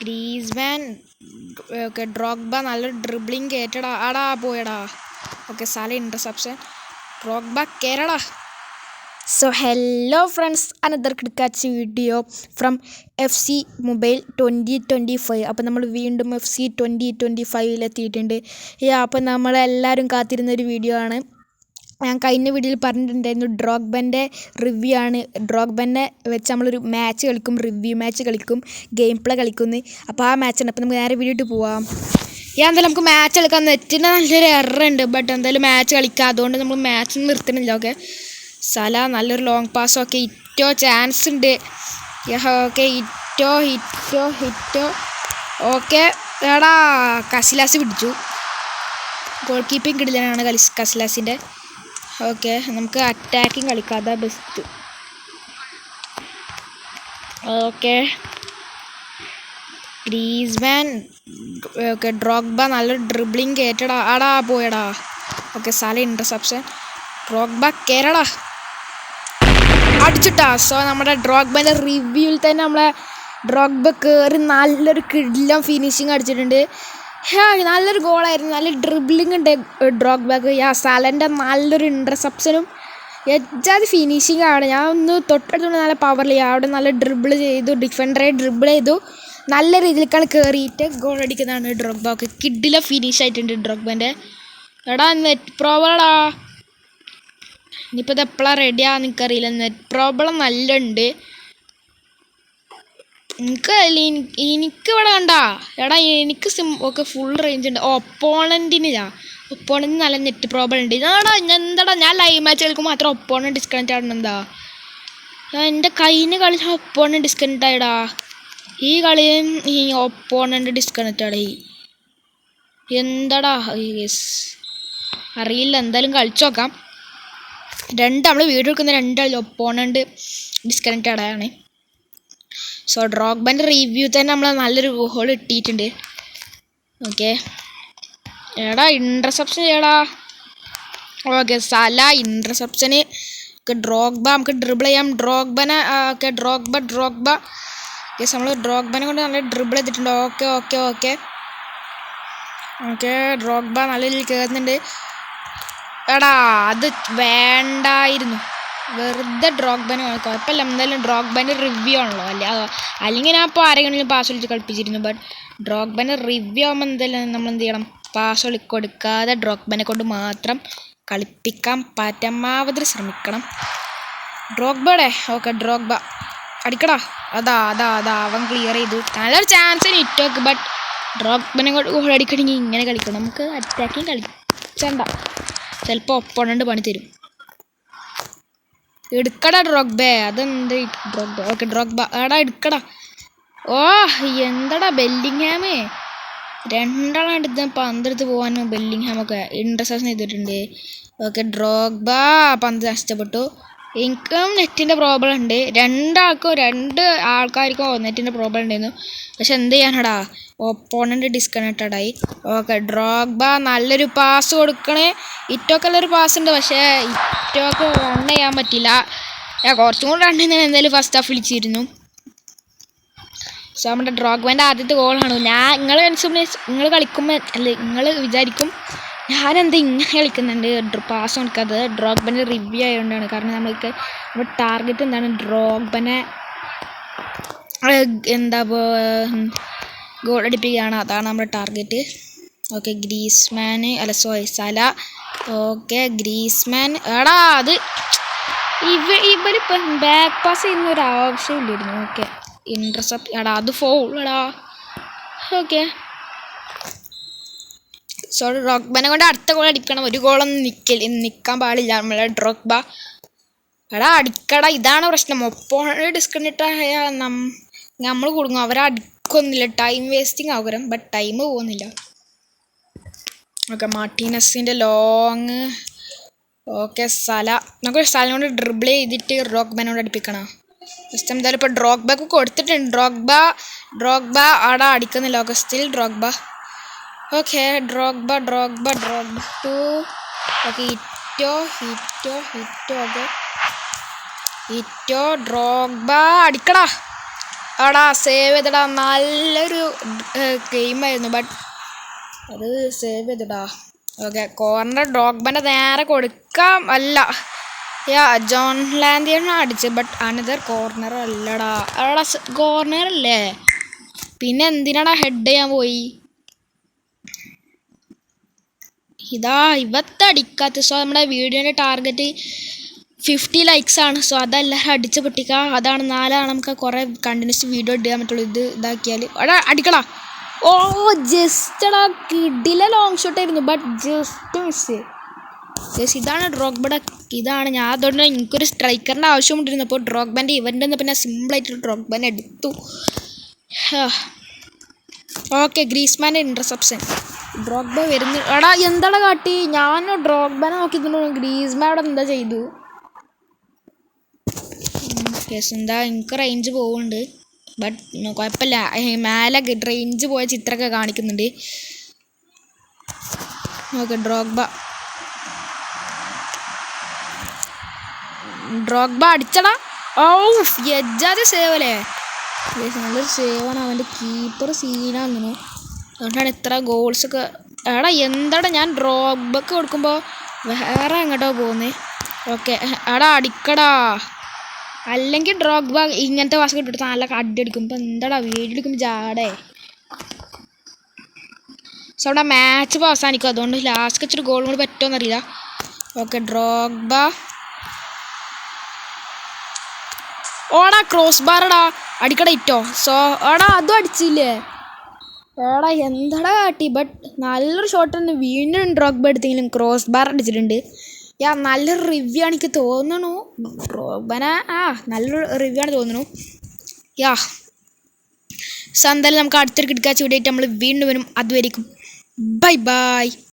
Griezmann. Okay, Drogba നല്ലൊരു dribbling കയറ്റടാ. ആടാ പോയടാ. Okay, Salah interception. ഡ്രോഗ്ബ കയറടാ. സോ ഹലോ ഫ്രണ്ട്സ്, അനദർ കിടക്കാച്ച് വീഡിയോ ഫ്രം FC Mobile 2025. അപ്പോൾ നമ്മൾ വീണ്ടും FC 2025 എത്തിയിട്ടുണ്ട്. അപ്പോൾ നമ്മളെല്ലാവരും കാത്തിരുന്നൊരു വീഡിയോ ആണ്. ഞാൻ കഴിഞ്ഞ വീഡിയോയിൽ പറഞ്ഞിട്ടുണ്ടായിരുന്നു ഡ്രോഗ്ബൻ്റെ റിവ്യൂ ആണ്. ഡ്രോഗ്ബനെ വെച്ച് നമ്മളൊരു മാച്ച് കളിക്കും, റിവ്യൂ മാച്ച് കളിക്കും, ഗെയിം പ്ലേ കളിക്കുന്നു. അപ്പോൾ ആ മാച്ചാണ്. അപ്പോൾ നമുക്ക് നേരെ വീഡിയോട്ട് പോവാം. എന്തായാലും നമുക്ക് മാച്ച് കളിക്കാൻ നെറ്റിന് നല്ലൊരു എററുണ്ട്. ബട്ട് എന്തായാലും മാച്ച് കളിക്കാം. അതുകൊണ്ട് നമ്മൾ മാച്ച് നിർത്തുന്നില്ല. ഓക്കെ, സല നല്ലൊരു long pass. Okay, Eto'o chance ഉണ്ട്. ഓക്കെ, ഹിറ്റോ. ഓക്കെ, എടാ കസിലാസ് പിടിച്ചു. ഗോൾ കീപ്പിംഗ് കിടിലനാണ് കസിലാസിൻ്റെ. ഓക്കെ, നമുക്ക് അറ്റാക്കിങ് കളിക്കാം, അതാ best. Okay, Griezmann. Okay, Drogba നല്ലൊരു ഡ്രിബ്ലിങ് കയറ്റടാ. ആടാ പോയടാ. Okay, Salah interception. ഡ്രോഗ്ബ കയറടാ. അടിച്ചിട്ടാ. സോ നമ്മുടെ ഡ്രോഗ്ബൻ്റെ റിവ്യൂവിൽ തന്നെ നമ്മളെ ഡ്രോഗ്ബ കയറി നല്ലൊരു കിടിലം ഫിനിഷിങ് അടിച്ചിട്ടുണ്ട്. നല്ലൊരു ഗോളായിരുന്നു. നല്ല ഡ്രിബ്ലിംഗ് ഉണ്ട് ഡ്രോഗ്ബക്ക്. സലൻ്റെ നല്ലൊരു ഇൻ്റർസെപ്ഷനും എജാതി ഫിനിഷിംഗ് ആണ്. ഞാൻ ഒന്ന് തൊട്ടടുത്തുകൊണ്ട് നല്ല പവറിൽ അവിടെ നല്ല ഡ്രിബിൾ ചെയ്തു, ഡിഫൻഡറെ ഡ്രിബിൾ ചെയ്തു, നല്ല രീതിയിലേക്കാണ് കയറിയിട്ട് ഗോൾ അടിക്കുന്നതാണ് ഡ്രോഗ്ബ. ഒക്കെ കിഡിലെ ഫിനിഷ് ആയിട്ടുണ്ട് ഡ്രോഗ്ബൻ്റെ. എടാ നെറ്റ് പ്രോബ്ലടാ. ഇനിയിപ്പോൾ ഇത് എപ്പോഴാണ് റെഡിയാന്ന് എനിക്കറിയില്ല. നെറ്റ് പ്രോബ്ലം നല്ല ഉണ്ട്. എനിക്കിവിടെ കണ്ടാ. എടാ എനിക്ക് ഒക്കെ ഫുൾ റേഞ്ച് ഉണ്ട്. ഒപ്പോണൻറ്റിന് നല്ല നെറ്റ് പ്രോബ്ലം ഉണ്ട്. എന്താടാ ഞാൻ ലൈവ് മാച്ച് കളിക്കുമ്പോൾ മാത്രം ഒപ്പോണൻറ്റ് ഡിസ്കണക്റ്റ് ആവണെന്താ? എൻ്റെ കയ്യിന് കളിച്ച ഒപ്പോണൻറ്റ് ഡിസ്കണക്റ്റ് ആയിടാ. ഈ കളിയും ഈ ഒപ്പോണൻറ്റ് ഡിസ്കണക്റ്റ് ആടേ. എന്താടാ അറിയില്ല. എന്തായാലും കളിച്ചു നോക്കാം. നമ്മൾ വീഡിയോ എടുക്കുന്ന രണ്ടാളും ഒപ്പോണൻറ്റ് ഡിസ്കണക്റ്റ് ആടാണ്. സോ ഡ്രോഗ്ബൻ്റെ റിവ്യൂ തന്നെ നമ്മൾ നല്ലൊരു ഗോൾ ഇട്ടിട്ടുണ്ട്. ഓക്കെ, എടാ ഇൻ്റർസെപ്ഷൻ ചെയ്യടാ. ഓക്കെ, സല ഇൻ്റർസെപ്ഷന്. ഡ്രോഗ്ബ നമുക്ക് ഡ്രിബിൾ ചെയ്യാം. ഡ്രോഗ്ബനെ. Okay, Drogba. യെസ്, നമ്മൾ ഡ്രോഗ്ബനെ കൊണ്ട് നല്ല ഡ്രിബിൾ ചെയ്തിട്ടുണ്ട്. ഓക്കെ, ഡ്രോഗ്ബ നല്ല രീതിയിൽ കയറുന്നുണ്ട്. എടാ അത് വേണ്ടായിരുന്നു. വെറുതെ ഡ്രോഗ്ബനെ കുഴപ്പമില്ല. എന്തായാലും ഡ്രോഗ്ബൻ്റെ റിവ്യൂ ആണല്ലോ. അല്ലെങ്കിൽ ഞാൻ ഇപ്പോൾ ആരെങ്കിലും പാസ് വിളിച്ച് കളിപ്പിച്ചിരുന്നു. ബട്ട് ഡ്രോഗ്ബൻ്റെ റിവ്യൂ ആകുമ്പോൾ എന്തായാലും നമ്മൾ എന്ത് ചെയ്യണം, പാസ് കൊടുക്കാതെ ഡ്രോഗ്ബനെ കൊണ്ട് മാത്രം കളിപ്പിക്കാൻ പരമാവധി ശ്രമിക്കണം. ഡ്രോഗ്ബയുടെ. ഓക്കെ, ഡ്രോഗ്ബ അടിക്കടാ. അതാ അവൻ ക്ലിയർ ചെയ്തു. നല്ലൊരു ചാൻസ് ഇറ്റോക്ക്. ബട്ട് ഡ്രോഗ്ബനെ കൊണ്ട് ഗോൾ അടിക്കണമെങ്കിൽ ഇങ്ങനെ കളിക്കണം. നമുക്ക് അറ്റാക്കിങ് കളിച്ചണ്ട, ചിലപ്പോൾ ഒപ്പോണൻറ്റ് പണി തരും. എടുക്കടാ ഡ്രോഗ്ബേ. അതെന്ത് ഡ്രോഗ്ബ. Okay, Drogba. എടാ എടുക്കടാ. ഓ എന്താടാ ബെല്ലിംഗ്ഹാമേ. രണ്ടാളാണ് എടുത്ത് പന്തെടുത്ത് പോകാൻ. ബെല്ലിംഗ്ഹാമൊക്കെ ഇൻ്റർസെപ്ഷൻ ചെയ്തിട്ടുണ്ട്. ഓക്കെ, ഡ്രോഗ്ബ പന്ത് നഷ്ടപ്പെട്ടു. എനിക്കും നെറ്റിൻ്റെ പ്രോബ്ലം ഉണ്ട്. രണ്ട് ആൾക്കാർക്കും നെറ്റിൻ്റെ പ്രോബ്ലം ഉണ്ടായിരുന്നു. പക്ഷെ എന്ത് ചെയ്യാനടാ, ഒപ്പോണൻറ്റ് ഡിസ്കണക്റ്റഡായി. ഓക്കെ, ഡ്രോഗ്ബ നല്ലൊരു പാസ് കൊടുക്കണേ. ഇറ്റോക്കെല്ലൊരു പാസ് ഉണ്ട്. പക്ഷേ ഇറ്റോക്ക് റൺ ചെയ്യാൻ പറ്റില്ല. കുറച്ചും കൂടി റൺ ചെയ്യുന്നതിന് എന്തായാലും ഫസ്റ്റ് ഹാഫ് വിളിച്ചിരുന്നു. സോ നമ്മുടെ ഡ്രോഗ്ബൻ്റെ ആദ്യത്തെ ഗോളാണ്. നിങ്ങൾ കളിക്കുമ്പോൾ നിങ്ങൾ വിചാരിക്കും ഞാനെന്താ ഇങ്ങനെ കളിക്കുന്നുണ്ട് പാസ് കൊടുക്കാത്തത്. ഡ്രോഗ്ബൻ്റെ റിവ്യൂ ആയതുകൊണ്ടാണ്. കാരണം നമ്മുടെ ടാർഗറ്റ് എന്താണ്, ഡ്രോഗ്ബനെ ഗോൾ അടിപ്പിക്കുകയാണ്. അതാണ് നമ്മുടെ target. Okay, Salah. Okay, Griezmann. എടാ അത് ഇവരിപ്പം ബാക്ക് പാസ് ചെയ്യുന്ന ഒരു ആവശ്യമില്ലായിരുന്നു. Okay, intercept. എടാ അത് ഫൗൾ. എടാ ഓക്കെ, സോ ഡ്രോഗ്ബനെ കൊണ്ട് അടുത്ത ഗോൾ അടിക്കണം. ഒരു ഗോളൊന്നും നിൽക്കാൻ പാടില്ല നമ്മളെ ഡ്രോഗ്ബ. എടാ അടിക്കടാ. ഇതാണ് പ്രശ്നം. ഒപ്പോണൻറ്റ് ഡിസ്കണക്റ്റ് ആയാൽ നമ്മൾ കൊടുക്കും. അവരടിക്കൊന്നുമില്ല. ടൈം വേസ്റ്റിംഗ് ആകും. ബട്ട് ടൈം പോകുന്നില്ല. ഓക്കെ, മാർട്ടീനസിൻ്റെ ലോങ്. Okay, Salah. നമുക്ക് സലനെ കൊണ്ട് ഡ്രിബിൾ ചെയ്തിട്ട് ഡ്രോഗ്ബനോട് അടുപ്പിക്കണം. ഫസ്റ്റ് എന്തായാലും ഇപ്പോൾ ഡ്രോഗ്ബക്ക് കൊടുത്തിട്ടുണ്ട്. ഡ്രോഗ്ബ ആടാ അടിക്കുന്നില്ല. Okay, still Drogba. Okay, Drogba 2. Okay, ഹിറ്റോ. ഓക്കെ, ഡ്രോഗ്ബ അടിക്കടാ. എടാ സേവ് ചെയ്തടാ, നല്ലൊരു ഗെയിമായിരുന്നു. ബട്ട് അത് സേവ് ചെയ്തടാ. ഓക്കെ, കോർണർ ഡ്രോഗ്ബൻ്റെ നേരെ കൊടുക്കാം. അല്ല, ജോൺ ലാൻഡിയാണ് അടിച്ച്. ബട്ട് അനദർ കോർണർ അല്ലടാ. എടാ കോർണർ അല്ലേ, പിന്നെ എന്തിനാടാ ഹെഡ് ചെയ്യാൻ പോയി? ഇതാ ഇവത്തടിക്കാത്ത. സോ നമ്മുടെ വീഡിയോൻ്റെ ടാർഗറ്റ് 50 likes ആണ്. സോ അതെല്ലാവരും അടിച്ച് പൊട്ടിക്കുക. അതാണ് 4 നമുക്ക് കുറേ കണ്ടിന്യൂസ് വീഡിയോ ഇടാൻ പറ്റുള്ളൂ. ഇത് ഇതാക്കിയാൽ എടാ അടിക്കടാ. ഓ ജസ്റ്റടാ, കിടില ലോങ് ഷോട്ട് ആയിരുന്നു. But just miss. ഇതാണ് ഡ്രോഗ്ബയുടെ. ഇതാണ് ഞാൻ അതുകൊണ്ട് എനിക്കൊരു സ്ട്രൈക്കറിൻ്റെ ആവശ്യമുണ്ടിരുന്നു. അപ്പോൾ ഡ്രോഗ്ബൻ്റെ ഇവൻ്റെ പിന്നെ സിമ്പിളായിട്ട് ഡ്രോഗ്ബനെ എടുത്തു. Okay, ഗ്രീസ്മാൻ്റെ interception. ഡ്രോഗ്ബ വരുന്നു. എടാ എന്താടാ കാട്ടി? ഞാൻ ഡ്രോഗ്ബനെ നോക്കിയിട്ടുണ്ടോ? ഗ്രീസ്മാൻ അവിടെ എന്താ ചെയ്തു? യെസ്, എന്താ എനിക്ക് റേഞ്ച് പോകുന്നുണ്ട്. ബട്ട് കുഴപ്പമില്ല, മേലെ റേഞ്ച് പോയ ചിത്രമൊക്കെ കാണിക്കുന്നുണ്ട്. Okay, Drogba അടിച്ചടാ. ഓ എജ്ജാതെ സേവ് അല്ലേ. നല്ലൊരു സേവാണ്. അവൻ്റെ കീപ്പർ സീനാന്നു. അതുകൊണ്ടാണ് ഇത്ര ഗോൾസൊക്കെ. എടാ എന്താടാ, ഞാൻ ഡ്രോഗ്ബക്ക് കൊടുക്കുമ്പോൾ വേറെ എങ്ങോട്ടോ പോകുന്നത്. ഓക്കെ, എടാ അടിക്കടാ. അല്ലെങ്കിൽ ഡ്രോഗ്ബ ഇങ്ങനത്തെ വാസ്കറ്റ് എടുത്ത് നല്ല അടി അടിക്കും. ഇപ്പം എന്താടാ വീഡിയോ എടുക്കുമ്പോൾ ജാടേ. സോ അവിടെ മാച്ച് ഇപ്പോൾ അവസാനിക്കും. അതുകൊണ്ട് ലാസ്റ്റ് വെച്ചൊരു ഗോൾ കൂടി പറ്റുമോ അറിയില്ല. Okay, Drogba. ഓടാ ക്രോസ് ബാറടാ, അടിക്കട ഇട്ടോ. സോ എടാ അതും അടിച്ചില്ലേ. എടാ എന്താടാ കാട്ടി? ബട്ട് നല്ലൊരു ഷോട്ട് തന്നെ വീണ്ടും ഡ്രോഗ്ബ എടുത്തെങ്കിലും ക്രോസ് ബാർ അടിച്ചിട്ടുണ്ട്. നല്ലൊരു റിവ്യൂ ആണ് എനിക്ക് തോന്നുന്നു. ഡ്രോഗ്ബനെ നല്ലൊരു റിവ്യൂ ആണ് തോന്നുന്നു. സോ എന്തായാലും നമുക്ക് അടുത്തൊരു കിടക്കാച്ച വീഡിയോ ആയിട്ട് നമ്മൾ വീണ്ടും വരും. അതുവരെയും ബൈ ബൈ.